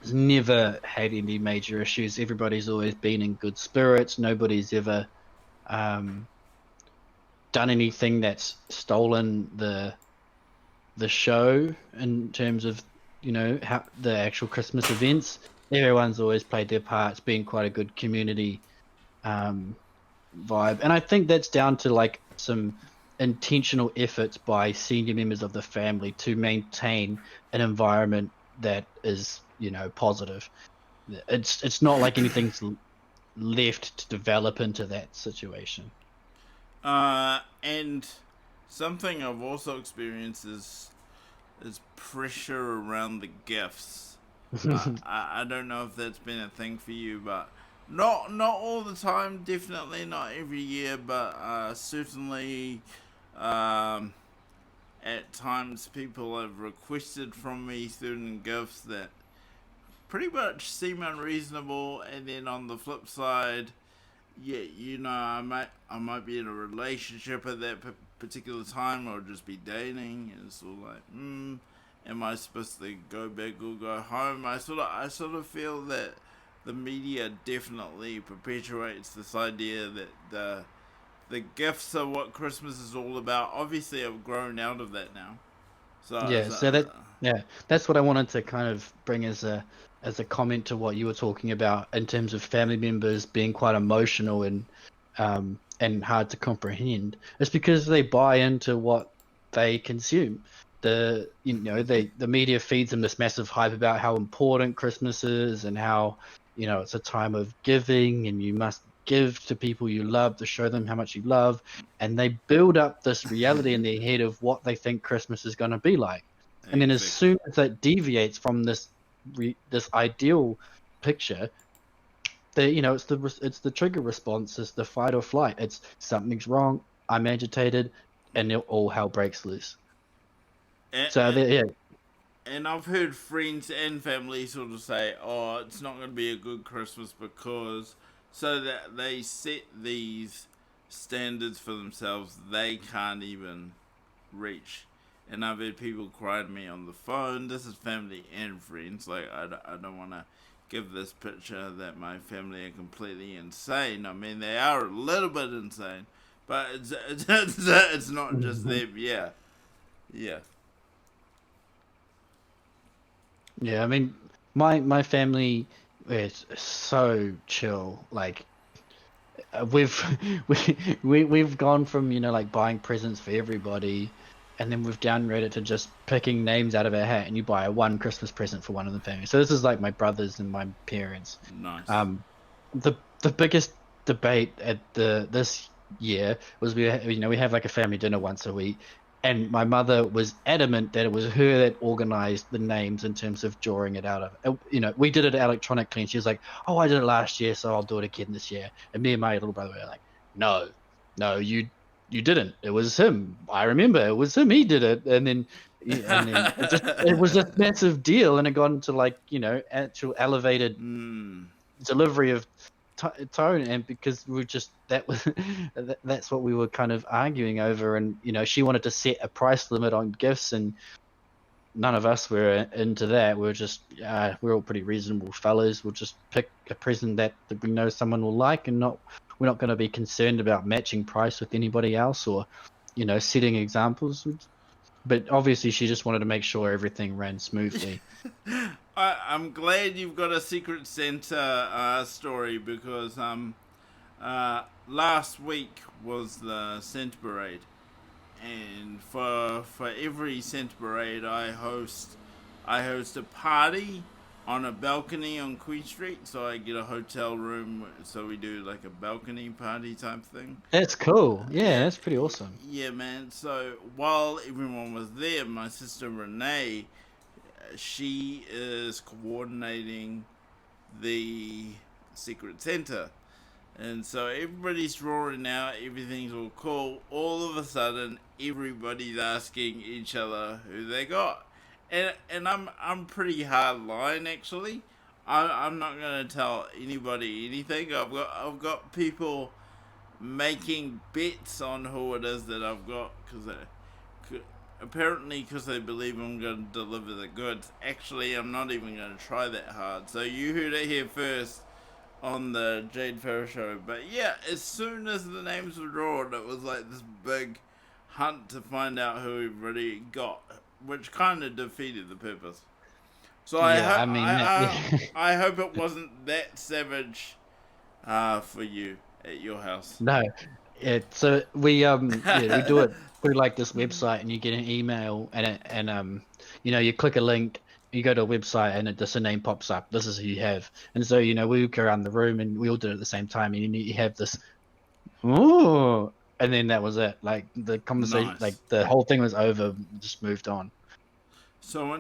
has never had any major issues. Everybody's always been in good spirits. Nobody's ever um, done anything that's stolen the show in terms of how the actual Christmas events. Everyone's always played their parts, being quite a good community um, vibe, and I think that's down to like some intentional efforts by senior members of the family to maintain an environment that is positive. It's not like anything's left to develop into that situation. And something I've also experienced is pressure around the gifts. I don't know if that's been a thing for you, but not all the time. Definitely not every year, but certainly um, at times people have requested from me certain gifts that pretty much seem unreasonable, and then on the flip side, yeah, I might be in a relationship at that particular time, or just be dating, and it's all like, am I supposed to go back or go home? I sort of feel that the media definitely perpetuates this idea that the gifts are what Christmas is all about. Obviously, I've grown out of that now. So, Yeah, so so that's what I wanted to kind of bring as a comment to what you were talking about in terms of family members being quite emotional and hard to comprehend. It's because they buy into what they consume. The media feeds them this massive hype about how important Christmas is and how it's a time of giving and you must give to people you love to show them how much you love, and they build up this reality in their head of what they think Christmas is going to be like. And then as exactly. soon as it deviates from this ideal picture, it's the trigger response, it's the fight or flight. It's something's wrong, I'm agitated, and all hell breaks loose. And, So yeah, and I've heard friends and family sort of say, "Oh, it's not going to be a good Christmas because," so that they set these standards for themselves they can't even reach. And I've had people cry to me on the phone. This is family and friends. Like I don't want to give this picture that my family are completely insane. I mean, they are a little bit insane, but it's not just them. Yeah, yeah. yeah. I mean, my family is so chill. Like we've we've gone from like buying presents for everybody, and then we've downgraded to just picking names out of our hat, and you buy a one Christmas present for one of the family. So this is like my brothers and my parents. Nice. Um, the biggest debate at this year was we have like a family dinner once a week, and my mother was adamant that it was her that organized the names in terms of drawing it out of we did it electronically, and she was like, oh, I did it last year, so I'll do it again this year. And me and my little brother were like, no, you didn't. It was him. I remember it was him. He did it. And then it was a massive deal, and it got into like actual elevated Hmm. delivery of tone, and because we just that was that's what we were kind of arguing over. And she wanted to set a price limit on gifts, and none of us were into that. We're all pretty reasonable fellas. We'll just pick a present that we know someone will like, and we're not going to be concerned about matching price with anybody else or, setting examples. But obviously, she just wanted to make sure everything ran smoothly. I'm glad you've got a Secret Santa story because last week was the Santa Parade, and for every Santa Parade I host a party on a balcony on Queen Street. So I get a hotel room, so we do like a balcony party type thing. That's cool. Yeah, Yeah, that's pretty awesome. yeah, man. So while everyone was there, my sister Renee, she is coordinating the Secret Santa. And so everybody's drawing out, everything's all cool. All of a sudden, everybody's asking each other who they got, and I'm pretty hard line actually. I'm not gonna tell anybody anything. I've got people making bets on who it is that I've got apparently because they believe I'm going to deliver the goods. Actually, I'm not even going to try that hard. So you heard it here first on the Jade Farrow show. But yeah, as soon as the names were drawn, it was like this big hunt to find out who everybody got, which kind of defeated the purpose. So Yeah, I mean, I hope it wasn't that savage for you at your house. no. So we do it through like this website, and you get an email, you click a link, you go to a website, and just a name pops up. This is who you have, and so we go around the room, and we all did it at the same time, and you have this, oh, and then that was it. Like the conversation, Nice. like the whole thing was over, just moved on. So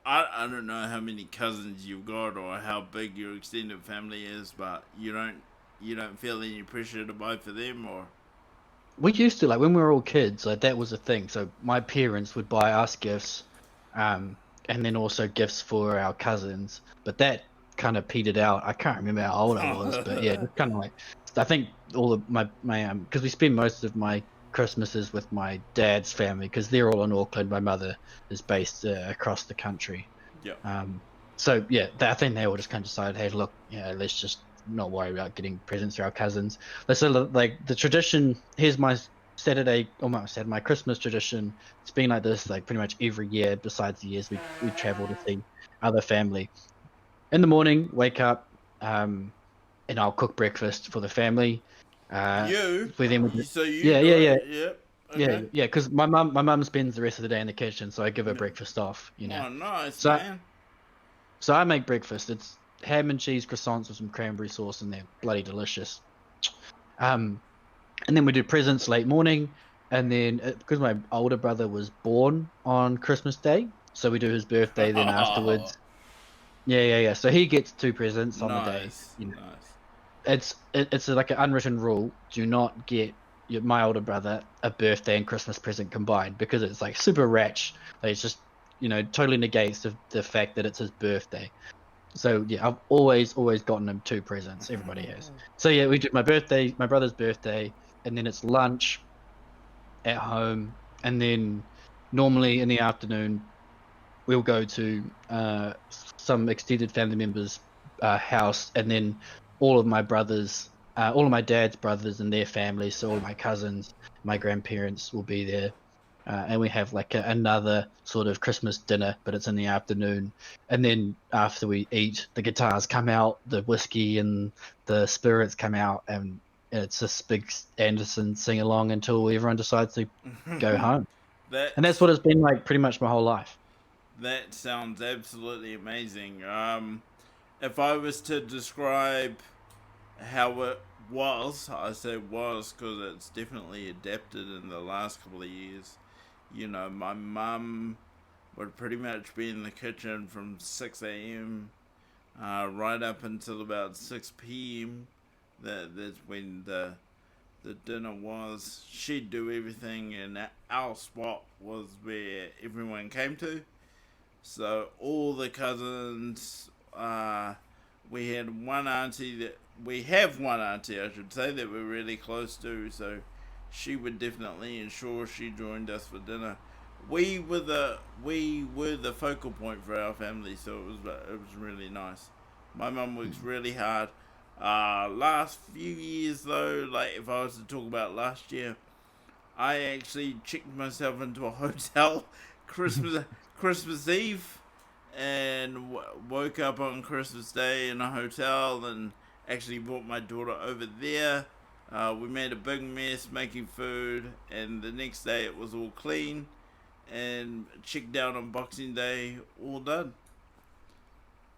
I don't know how many cousins you've got or how big your extended family is, but you don't feel any pressure to buy for them or. We used to, like, when we were all kids, like that was a thing. So my parents would buy us gifts, um, and then also gifts for our cousins. But that kind of petered out. I can't remember how old I was, but yeah, just kind of like, I think all of my because we spend most of my Christmases with my dad's family because they're all in Auckland. My mother is based across the country. Yeah. So yeah, I think they all just kind of decided, hey, look, let's just not worry about getting presents for our cousins. So like the tradition. Here's my Saturday, almost said my Christmas tradition. It's been like this like pretty much every year. Besides the years we travel to see other family. In the morning, wake up, and I'll cook breakfast for the family. We then So you yeah, do yeah, it? yeah. Yep. Yeah, Okay. yeah, because my mum spends the rest of the day in the kitchen, so I give her breakfast off, Oh, nice, So man. so I make breakfast. It's ham and cheese croissants with some cranberry sauce, and they're bloody delicious. Um, and then we do presents late morning, and then because my older brother was born on Christmas Day, so we do his birthday then afterwards. Yeah, yeah, yeah. So he gets two presents on the day. Nice. Nice. It's like an unwritten rule: do not get my older brother a birthday and Christmas present combined because it's like super ratch. Like it's just totally negates the fact that it's his birthday. So yeah, I've always gotten him two presents. Everybody has. So yeah, we do my birthday, my brother's birthday, and then it's lunch at home, and then normally in the afternoon we'll go to some extended family members' house, and then all of my brothers, all of my dad's brothers and their families, so all my cousins, my grandparents will be there. And we have like another sort of Christmas dinner, but it's in the afternoon. And then after we eat, the guitars come out, the whiskey and the spirits come out, and it's this big Anderson sing along until everyone decides to go home. And that's what it's been like pretty much my whole life. That sounds absolutely amazing. If I was to describe how it was, I say was because it's definitely adapted in the last couple of years. My mum would pretty much be in the kitchen from 6 a.m. Right up until about 6 p.m. That's when the dinner was. She'd do everything, and our spot was where everyone came to. So all the cousins, we had one auntie that we have one auntie, I should say, that we're really close to. So she would definitely ensure she joined us for dinner. we were the focal point for our family, so it was really nice. My mum works really hard. Last few years though, like if I was to talk about last year, I actually checked myself into a hotel Christmas Christmas Eve, and woke up on Christmas Day in a hotel, and actually brought my daughter over there. We made a big mess making food, and the next day it was all clean, and checked out on Boxing Day, all done.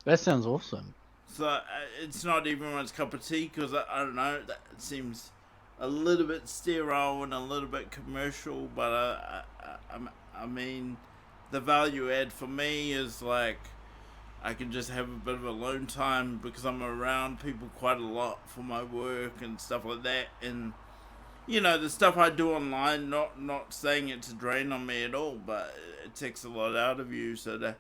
That sounds awesome. So it's not everyone's cup of tea because I don't know. That it seems a little bit sterile and a little bit commercial, but I mean, the value add for me is like I can just have a bit of alone time because I'm around people quite a lot for my work and stuff like that, and you know the stuff I do online. Not saying it to drain on me at all, but it takes a lot out of you. So to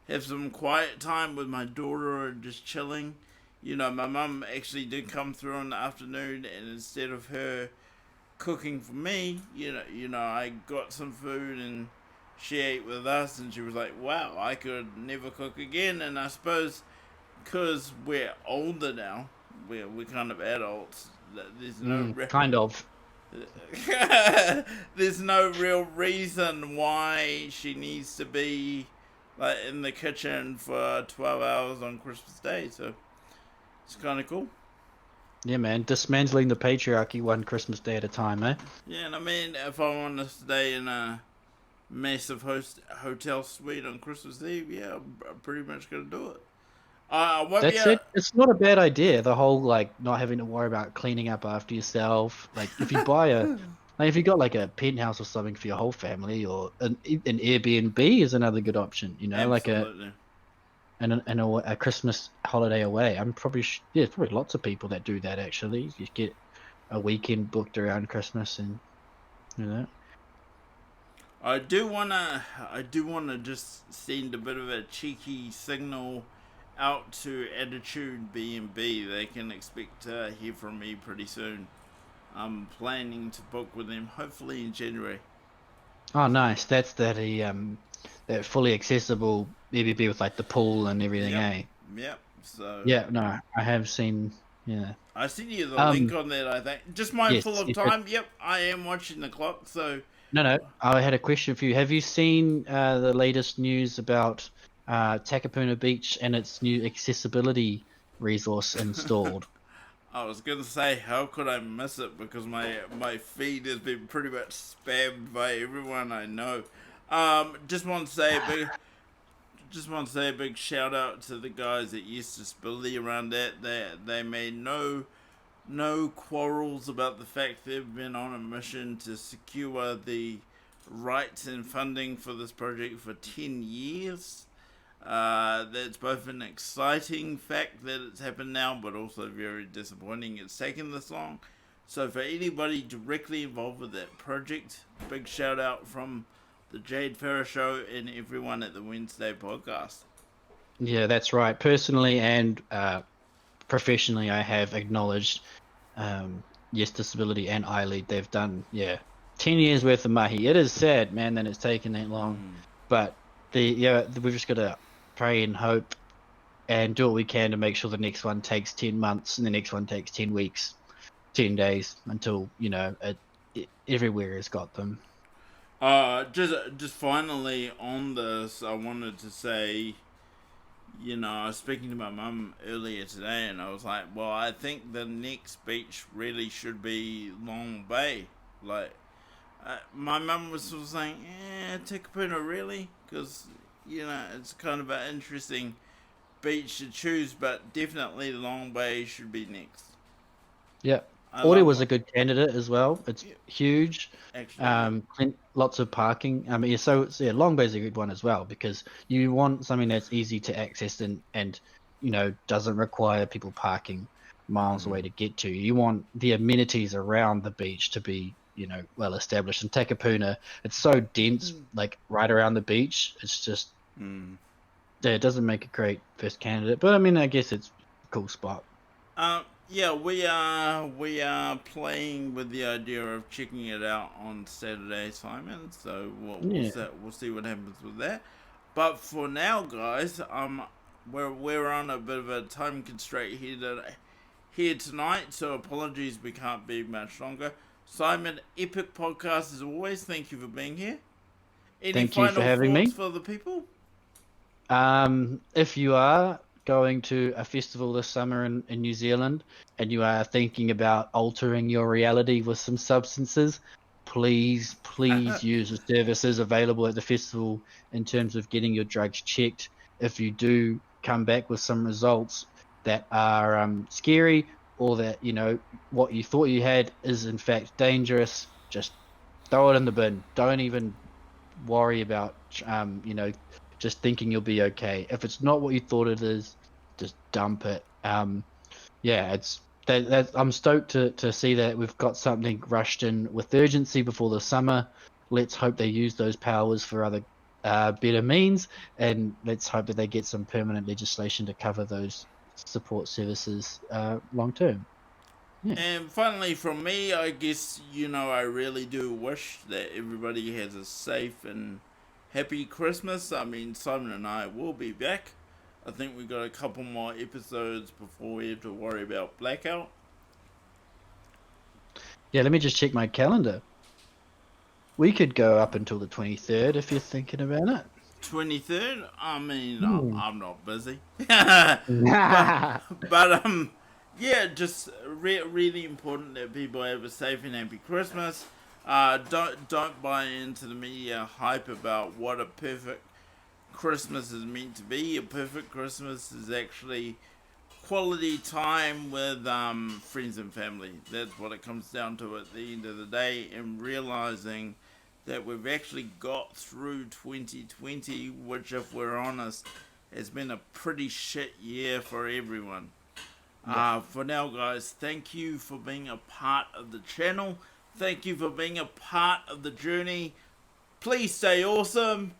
have some quiet time with my daughter and just chilling. You know, my mum actually did come through in the afternoon, and instead of her cooking for me, I got some food and she ate with us, and she was like, "Wow, I could never cook again." And I suppose because we're older now, we're kind of adults. There's no Kind of. there's no real reason why she needs to be like in the kitchen for 12 hours on Christmas Day. So it's kind of cool. Yeah, man. Dismantling the patriarchy one Christmas Day at a time, eh? Yeah, and I mean, if I want to stay in a massive hotel suite on Christmas Eve, yeah, I'm pretty much gonna do it. I won't be. That's it. It's not a bad idea. The whole like not having to worry about cleaning up after yourself. Like if you buy like if you got like a penthouse or something for your whole family, or an Airbnb is another good option. You know, like Absolutely. a Christmas holiday away. I'm probably there's probably lots of people that do that actually. You get a weekend booked around Christmas, and you know. I do wanna just send a bit of a cheeky signal out to Attitude B&B. They can expect to hear from me pretty soon. I'm planning to book with them hopefully in January. Oh, nice. That's that fully accessible Airbnb with like the pool and everything, Yep, eh? yep. So Yeah, no, I have seen. Yeah. I sent you the link Um. on that. I think just Yes. mindful of time. Yep, I am watching the clock. So No, no. I had a question for you. Have you seen the latest news about Takapuna Beach and its new accessibility resource installed? I was gonna say, how could I miss it? Because my feed has been pretty much spammed by everyone I know. Just want to say a big shout out to the guys at Eustaceability around that. They made no quarrels about the fact they've been on a mission to secure the rights and funding for this project for 10 years. That's both an exciting fact that it's happened now, but also very disappointing it's taken this long. So, for anybody directly involved with that project, big shout out from the Jade Farrow Show and everyone at the Wednesday podcast. Yeah, that's right. Personally and professionally, I have acknowledged Yes Disability and iLead. They've done 10 years worth of mahi. It is sad, man, that it's taken that long, but we've just got to pray and hope and do what we can to make sure the next one takes 10 months and the next one takes 10 weeks, 10 days until everywhere has got them. Just finally on this, I wanted to say, I was speaking to my mum earlier today, and I was like, well, I think the next beach really should be Long Bay. Like, my mum was sort of saying, Tikapuna, really? Because, it's kind of an interesting beach to choose, but definitely Long Bay should be next. Yeah. Audi was a good candidate as well. It's huge. Actually, Lots of parking. I mean, Long Bay's a good one as well because you want something that's easy to access and doesn't require people parking miles away to get to. You want the amenities around the beach to be well established. And Takapuna, it's so dense, like right around the beach. It's just it doesn't make a great first candidate. But I mean, I guess it's a cool spot. Yeah, we are playing with the idea of checking it out on Saturday, Simon. So Yeah. we'll see what happens with that. But for now, guys, we're on a bit of a time constraint here tonight. So apologies, we can't be much longer. Simon, epic podcast as always. Thank you for being here. Any Thank you for final having thoughts me. for the people? If you are going to a festival this summer in New Zealand and you are thinking about altering your reality with some substances, please use the services available at the festival in terms of getting your drugs checked. If you do come back with some results that are scary or that, what you thought you had is in fact dangerous, just throw it in the bin. Don't even worry about just thinking you'll be okay. If it's not what you thought it is, just dump it. Yeah, it's that I'm stoked to see that we've got something rushed in with urgency before the summer. Let's hope they use those powers for other better means, and let's hope that they get some permanent legislation to cover those support services long term. Yeah. And finally, from me, I guess, I really do wish that everybody has a safe and happy Christmas. I mean, Simon and I will be back. I think we've got a couple more episodes before we have to worry about Blackout. Yeah, let me just check my calendar. We could go up until the 23rd if you're thinking about it. 23rd? I mean, Hmm. I'm not busy. but yeah, just really important that people have a safe and happy Christmas. Don't buy into the media hype about what a perfect Christmas is meant to be. A perfect Christmas is actually quality time with friends and family. That's what it comes down to at the end of the day, and realizing that we've actually got through 2020, which, if we're honest, has been a pretty shit year for everyone. Yeah. For now, guys, thank you for being a part of the channel. Thank you for being a part of the journey. Please stay awesome.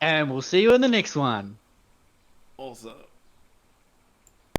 And we'll see you in the next one. Also,